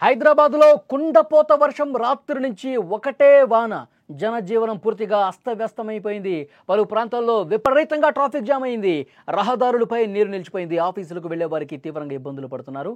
హైదరాబాద్లో కుండపోత వర్షం రాత్రి నుంచి ఒకటే వాన జనజీవనం పూర్తిగా అస్తవ్యస్తమైపోయింది. పలు ప్రాంతాల్లో విపరీతంగా ట్రాఫిక్ జామ్ అయింది. రహదారులపై నీరు నిలిచిపోయింది. ఆఫీసులకు వెళ్లే వారికి తీవ్రంగా ఇబ్బందులు పడుతున్నారు.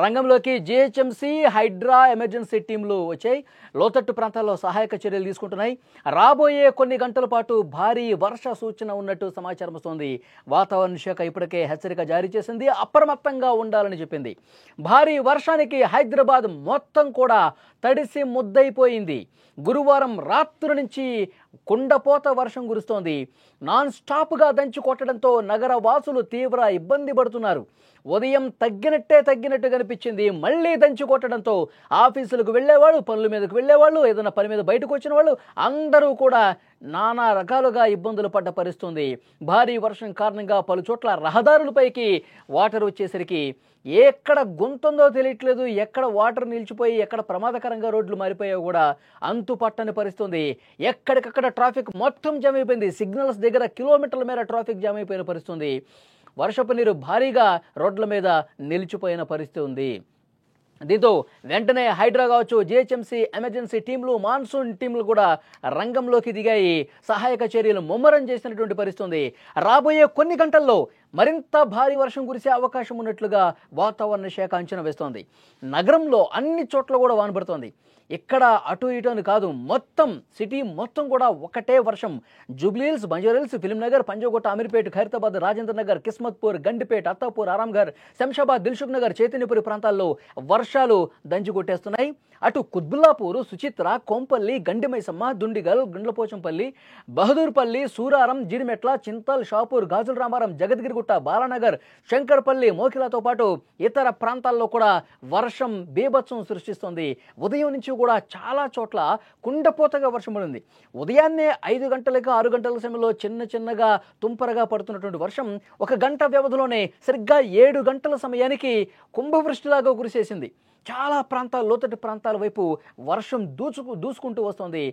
రంగంలోకి జీహెచ్ఎంసీ, హైడ్రా ఎమర్జెన్సీ టీంలు వచ్చాయి. లోతట్టు ప్రాంతాల్లో సహాయక చర్యలు తీసుకుంటున్నాయి. రాబోయే కొన్ని గంటల పాటు భారీ వర్ష సూచన ఉన్నట్టు సమాచారం వస్తోంది. వాతావరణ శాఖ ఇప్పటికే హెచ్చరిక జారీ చేసింది. అప్రమత్తంగా ఉండాలని చెప్పింది. భారీ వర్షానికి హైదరాబాద్ మొత్తం కూడా తడిసి ముద్దైపోయింది. గురువారం రాత్రి నుంచి కుండపోత వర్షం కురుస్తోంది. నాన్ స్టాప్గా దంచి కొట్టడంతో నగర వాసులు తీవ్ర ఇబ్బంది పడుతున్నారు. ఉదయం తగ్గినట్టు కనిపించింది. మళ్ళీ దంచి కొట్టడంతో ఆఫీసులకు వెళ్ళేవాళ్ళు, పనుల మీదకు వెళ్ళేవాళ్ళు, ఏదైనా పని మీద బయటకు వచ్చిన వాళ్ళు అందరూ కూడా నానా రకాలుగా ఇబ్బందులు పడ్డ పరిస్థితుంది. భారీ వర్షం కారణంగా పలు చోట్ల రహదారులపైకి వాటర్ వచ్చేసరికి ఎక్కడ గుంతుందో తెలియట్లేదు. ఎక్కడ వాటర్ నిలిచిపోయి ఎక్కడ ప్రమాదకరంగా రోడ్లు మారిపోయాయో కూడా అంతు పట్టని పరిస్థితుంది. ఎక్కడికక్కడ ట్రాఫిక్ మొత్తం జామ్ అయిపోయింది. సిగ్నల్స్ దగ్గర కిలోమీటర్ల మేర ట్రాఫిక్ జామ్ అయిపోయిన పరిస్థితుంది. వర్షపు నీరు భారీగా రోడ్ల మీద నిలిచిపోయిన పరిస్థితి ఉంది. దీంతో వెంటనే హైడ్రా కావచ్చు, జీహెచ్ఎంసీ ఎమర్జెన్సీ టీంలు, మాన్సూన్ టీంలు కూడా రంగంలోకి దిగాయి. సహాయక చర్యలు ముమ్మరం చేసినటువంటి పరిస్థితి. రాబోయే కొన్ని గంటల్లో మరింత భారీ వర్షం కురిసే అవకాశం ఉన్నట్లుగా వాతావరణ శాఖ అంచనా వేస్తోంది. నగరంలో అన్ని చోట్ల కూడా వాన పడుతోంది. ఇక్కడ అటు ఇటు అని కాదు, మొత్తం సిటీ మొత్తం కూడా ఒకటే వర్షం. జూబ్లీహిల్స్, బంజారాహిల్స్, ఫిలింనగర్, పంజగుట్ట, అమీర్పేట్, ఖైరతాబాద్, రాజేంద్ర నగర్, కిస్మత్పూర్, గండిపేట్, అత్తాపూర్, ఆరాంఘర్, శంషాబాద్, దిల్సుఖ్ నగర్, చైతన్యపురి ప్రాంతాల్లో వర్షాలు దంచి కొట్టేస్తున్నాయి. అటు కుత్బుల్లాపూర్, సుచిత్ర, కోంపల్లి, గండిమైసమ్మ, దుండిగల్, గుండ్లపోచంపల్లి, బహదూర్పల్లి, సూరారం, జిడిమెట్ల, చింతల్, షాపూర్, గాజుల రామారం, జగద్గిరిగుట్ట, బాలానగర్, శంకర్పల్లి, మోకిలాతో పాటు ఇతర ప్రాంతాల్లో కూడా వర్షం బీభత్సం సృష్టిస్తోంది. ఉదయం నుంచి కూడా చాలా చోట్ల కుండపోతగా వర్షం పడింది. ఉదయాన్నే 5 గంటలకు 6 గంటల సమయంలో చిన్నగా తుంపరగా పడుతున్నటువంటి వర్షం ఒక గంట వ్యవధిలోనే సరిగ్గా 7 గంటల సమయానికి కుంభవృష్టిలాగా కురిసేసింది. చాలా ప్రాంతాలు, లోతట్టు ప్రాంతాల వైపు వర్షం దూసుకుంటూ వస్తుంది.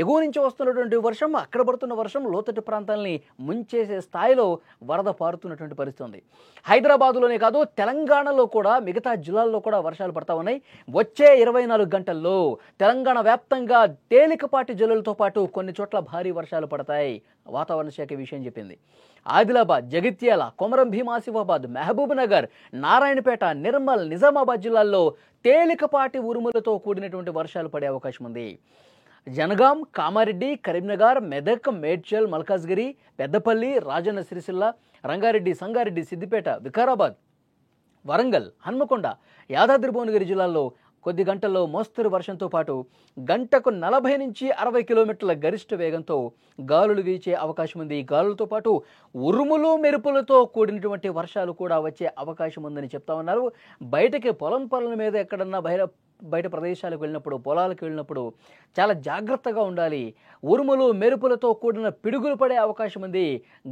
ఎగువ నుంచి వస్తున్నటువంటి వర్షం, అక్కడ పడుతున్న వర్షం లోతట్టు ప్రాంతాలని ముంచేసే స్థాయిలో వరద పారుతున్నటువంటి పరిస్థితి ఉంది. హైదరాబాదులోనే కాదు, తెలంగాణలో కూడా మిగతా జిల్లాల్లో కూడా వర్షాలు పడతా ఉన్నాయి. వచ్చే 24 గంటల్లో తెలంగాణ వ్యాప్తంగా తేలికపాటి జల్లులతో పాటు కొన్ని చోట్ల భారీ వర్షాలు పడతాయి. వాతావరణ శాఖ విషయం చెప్పింది. ఆదిలాబాద్, జగిత్యాల, కొమరం భీం ఆసిఫాబాద్, మహబూబ్ నగర్, నారాయణపేట, నిర్మల్, నిజామాబాద్ జిల్లాల్లో తేలికపాటి ఉరుములతో కూడినటువంటి వర్షాలు పడే అవకాశం ఉంది. జనగాం, కామారెడ్డి, కరీంనగర్, మెదక్, మేడ్చల్, మల్కాజ్గిరి, పెద్దపల్లి, రాజన్న సిరిసిల్ల, రంగారెడ్డి, సంగారెడ్డి, సిద్దిపేట, వికారాబాద్, వరంగల్, హన్మకొండ, యాదాద్రి భువనగిరి జిల్లాల్లో కొద్ది గంటల్లో మోస్తరు వర్షంతో పాటు గంటకు 40 నుంచి 60 కిలోమీటర్ల గరిష్ట వేగంతో గాలులు వీచే అవకాశం ఉంది. గాలులతో పాటు ఉరుములు, మెరుపులతో కూడినటువంటి వర్షాలు కూడా వచ్చే అవకాశం ఉందని చెప్తా ఉన్నారు. బయటకి పొలం మీద ఎక్కడన్నా బయట ప్రదేశాలకు వెళ్ళినప్పుడు, పొలాలకు వెళ్ళినప్పుడు చాలా జాగ్రత్తగా ఉండాలి. ఉరుములు, మెరుపులతో కూడిన పిడుగులు పడే అవకాశం ఉంది.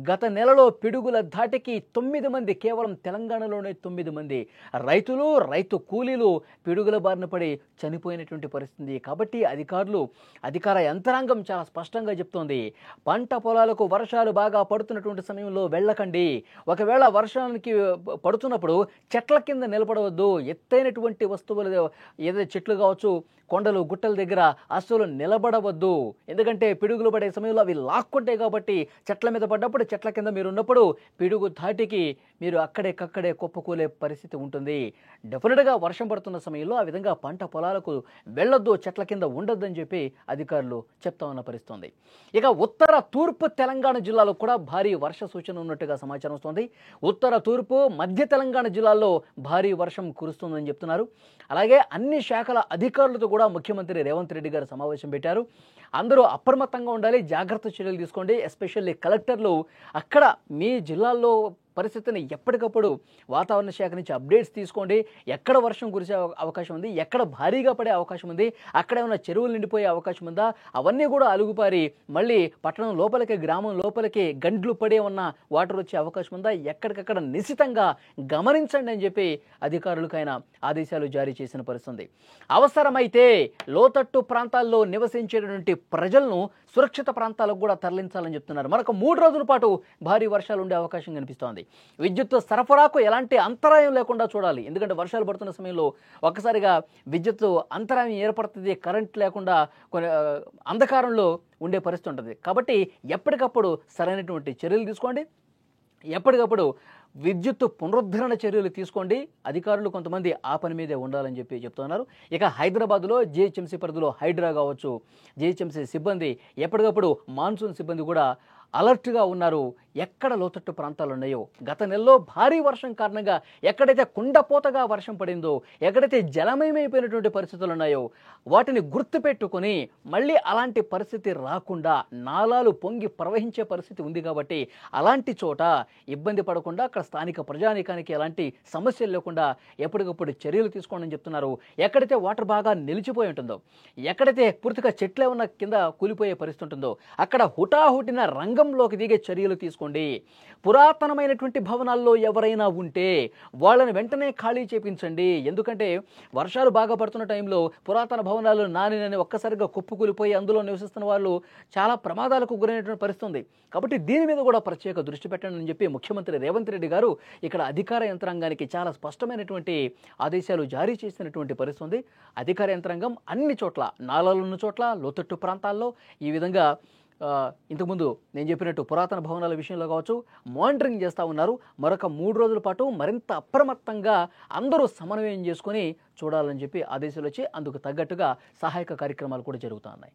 గత నెలలో పిడుగుల ధాటికి 9 మంది, కేవలం తెలంగాణలోనే 9 మంది రైతు కూలీలు పిడుగుల బారిన పడి చనిపోయినటువంటి పరిస్థితి. కాబట్టి అధికార యంత్రాంగం చాలా స్పష్టంగా చెప్తోంది, పంట పొలాలకు వర్షాలు బాగా పడుతున్నటువంటి సమయంలో వెళ్ళకండి. ఒకవేళ వర్షానికి పడుతున్నప్పుడు చెట్ల కింద నిలబడవద్దు. ఎత్తైనటువంటి వస్తువులు, చెట్లు కావచ్చు, కొండలు, గుట్టల దగ్గర అస్సలు నిలబడవద్దు. ఎందుకంటే పిడుగులు పడే సమయంలో అవి లాక్కుంటాయి. కాబట్టి చెట్ల మీద పడ్డప్పుడు, చెట్ల కింద మీరు ఉన్నప్పుడు పిడుగు ధాటికి మీరు అక్కడే కుప్పకూలే పరిస్థితి ఉంటుంది. డెఫినెట్గా వర్షం పడుతున్న సమయంలో ఆ విధంగా పంట పొలాలకు వెళ్ళొద్దు, చెట్ల కింద ఉండొద్దని చెప్పి అధికారులు చెప్తా ఉన్న పరిస్థితుంది. ఇక ఉత్తర తూర్పు తెలంగాణ జిల్లాలో కూడా భారీ వర్ష సూచన ఉన్నట్టుగా సమాచారం వస్తుంది. ఉత్తర తూర్పు మధ్య తెలంగాణ జిల్లాల్లో భారీ వర్షం కురుస్తుందని చెప్తున్నారు. అలాగే అన్ని శాఖల అధికారులతో కూడా ముఖ్యమంత్రి రేవంత్ రెడ్డి గారు సమావేశం పెట్టారు. అందరూ అప్రమత్తంగా ఉండాలి, జాగ్రత్త చర్యలు తీసుకోండి. ఎస్పెషల్లీ కలెక్టర్లు అక్కడ మీ జిల్లాల్లో పరిస్థితిని ఎప్పటికప్పుడు వాతావరణ శాఖ నుంచి అప్డేట్స్ తీసుకోండి. ఎక్కడ వర్షం కురిసే అవకాశం ఉంది, ఎక్కడ భారీగా పడే అవకాశం ఉంది, అక్కడ ఏమైనా చెరువులు నిండిపోయే అవకాశం ఉందా, అవన్నీ కూడా అలుగుపారి మళ్ళీ పట్టణం లోపలికి, గ్రామం లోపలికి గండ్లు పడే ఉన్న వాటర్ వచ్చే అవకాశం ఉందా, ఎక్కడికక్కడ నిశితంగా గమనించండి అని చెప్పి అధికారులకు ఆయన ఆదేశాలు జారీ చేసిన పరిస్థితి. అవసరమైతే లోతట్టు ప్రాంతాల్లో నివసించేటువంటి ప్రజలను సురక్షిత ప్రాంతాలకు కూడా తరలించాలని చెప్తున్నారు. మరొక 3 రోజుల పాటు భారీ వర్షాలు ఉండే అవకాశం కనిపిస్తోంది. విద్యుత్ సరఫరాకు ఎలాంటి అంతరాయం లేకుండా చూడాలి. ఎందుకంటే వర్షాలు పడుతున్న సమయంలో ఒక్కసారిగా విద్యుత్ అంతరాయం ఏర్పడుతుంది, కరెంట్ లేకుండా కొన్ని అంధకారంలో ఉండే పరిస్థితి ఉంటుంది. కాబట్టి ఎప్పటికప్పుడు సరైనటువంటి చర్యలు తీసుకోండి. ఎప్పటికప్పుడు విద్యుత్ పునరుద్ధరణ చర్యలు తీసుకోండి. అధికారులు కొంతమంది ఆ పని మీదే ఉండాలని చెప్తున్నారు. ఇక హైదరాబాద్లో జీహెచ్ఎంసీ పరిధిలో హైడ్రా కావచ్చు, జీహెచ్ఎంసీ సిబ్బంది ఎప్పటికప్పుడు మాన్సూన్ సిబ్బంది కూడా అలర్ట్గా ఉన్నారు. ఎక్కడ లోతట్టు ప్రాంతాలు ఉన్నాయో, గత నెలలో భారీ వర్షం కారణంగా ఎక్కడైతే కుండపోతగా వర్షం పడిందో, ఎక్కడైతే జలమయమైపోయినటువంటి పరిస్థితులు ఉన్నాయో వాటిని గుర్తుపెట్టుకొని మళ్ళీ అలాంటి పరిస్థితి రాకుండా నాలాలు పొంగి ప్రవహించే పరిస్థితి ఉంది. కాబట్టి అలాంటి చోట ఇబ్బంది పడకుండా అక్కడ స్థానిక ప్రజానీకానికి ఎలాంటి సమస్యలు లేకుండా ఎప్పటికప్పుడు చర్యలు తీసుకోండి అని చెప్తున్నారు. ఎక్కడైతే వాటర్ బాగా నిలిచిపోయి ఉంటుందో, ఎక్కడైతే పూర్తిగా చెట్లే ఉన్న కింద కూలిపోయే పరిస్థితి ఉంటుందో అక్కడ హుటాహుటిన రంగంలోకి దిగే చర్యలు తీసుకోండి. పురాతనమైనటువంటి భవనాల్లో ఎవరైనా ఉంటే వాళ్ళని వెంటనే ఖాళీ చేపించండి. ఎందుకంటే వర్షాలు బాగా పడుతున్న టైంలో పురాతన భవనాలు నాని ఒక్కసారిగా కుప్పకూలిపోయి అందులో నివసిస్తున్న వాళ్ళు చాలా ప్రమాదాలకు గురైనటువంటి పరిస్థితి ఉంది. కాబట్టి దీని మీద కూడా ప్రత్యేక దృష్టి పెట్టండి అని చెప్పి ముఖ్యమంత్రి రేవంత్ రెడ్డి గారు ఇక్కడ అధికార యంత్రాంగానికి చాలా స్పష్టమైనటువంటి ఆదేశాలు జారీ చేసినటువంటి పరిస్థితి ఉంది. అధికార యంత్రాంగం అన్ని చోట్ల, నాలాలు ఉన్న చోట్ల, లోతట్టు ప్రాంతాల్లో ఈ విధంగా ఇంతకుముందు నేను చెప్పినట్టు పురాతన భవనాల విషయంలో కావచ్చు మానిటరింగ్ చేస్తూ ఉన్నారు. మరొక 3 రోజుల పాటు మరింత అప్రమత్తంగా అందరూ సమన్వయం చేసుకొని చూడాలని చెప్పి ఆదేశాలు వచ్చి అందుకు తగ్గట్టుగా సహాయక కార్యక్రమాలు కూడా జరుగుతూ ఉన్నాయి.